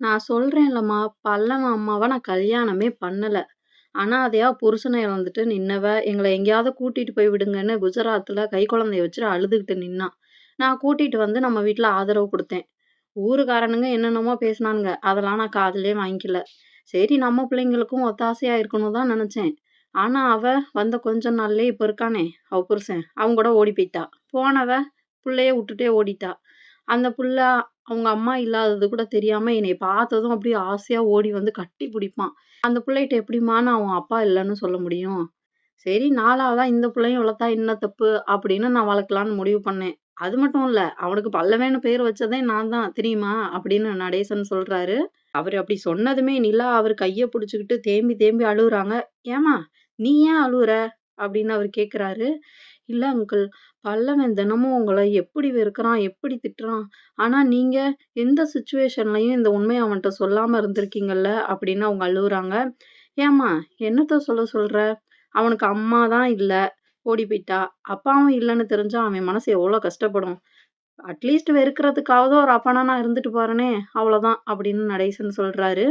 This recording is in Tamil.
நான் சொல்றேன்லம்மா, பல்லவன் அம்மாவ நான் கல்யாணமே பண்ணல. அனாதையா புருஷன இழந்துட்டு நின்னவ, எங்கள எங்கேயாவது கூட்டிட்டு போய் விடுங்கன்னு குஜராத்ல கைக்குழந்தைய வச்சுட்டு அழுதுகிட்டு நின்னா. நான் கூட்டிட்டு வந்து நம்ம வீட்ல ஆதரவு குடுத்தேன். ஊருக்காரனுங்க என்னென்னமோ பேசுனானுங்க. அதெல்லாம் நான் காதுலயே வாங்கிக்கல. சரி நம்ம பிள்ளைங்களுக்கும் ஒத்தாசையா இருக்கணும் தான் நெனச்சேன். ஆனா அவ வந்த கொஞ்ச நாள்லயே இப்ப இருக்கானே, அவ புருஷன், அவன் கூட ஓடி போயிட்டா. போனவ புள்ளைய வுட்டுட்டே ஓடிட்டா. அந்த புள்ள அவங்க அம்மா இல்லாதது கூட தெரியாம என்னைய பார்த்ததும் அப்படியே ஆசையா ஓடி வந்து கட்டி பிடிப்பான். அந்த புள்ளைட்ட எப்படிம்மா நான் உன் அப்பா இல்லன்னு சொல்ல முடியும்? சரி நாளாவதா இந்த புள்ளையும் வளர்த்தா என்ன தப்பு? அப்படின்னு நான் வளர்க்கலான்னு முடிவு பண்ணேன். அது மட்டும் இல்ல, அவனுக்கு பல்லவேன்னு பேர் வச்சதே நான் தான் தெரியுமா? அப்படின்னு நடேசன் சொல்றாரு. அவரு அப்படி சொன்னதுமே நிலா அவரு கைய புடிச்சுக்கிட்டு தேம்பி தேம்பி அழுவுறாங்க. "ஏம்மா நீ ஏன் அழுவுற?" அப்படின்னு அவரு கேட்குறாரு. "இல்ல அங்கிள், பல்லவன் தினமும் உங்கள எப்படி வெறுக்கிறான், எப்படி திட்டுறான். ஆனா நீங்க எந்த சிச்சுவேஷன்லயும் இந்த உண்மைய அவன்ட்ட சொல்லாம இருந்திருக்கீங்கல்ல" அப்படின்னு அவங்க அழுவுறாங்க. "ஏம்மா என்னத்த சொல்ல சொல்ற? அவனுக்கு அம்மா தான் இல்ல, ஓடி போயிட்டா. அப்பாவும் இல்லன்னு தெரிஞ்சா அவன் மனசு எவ்வளோ கஷ்டப்படும். அட்லீஸ்ட் வெறுக்கிறதுக்காவது ஒரு அப்பனா நான் இருந்துட்டு போறேனே, அவ்வளோதான்" அப்படின்னு நடேசன் சொல்றாரு.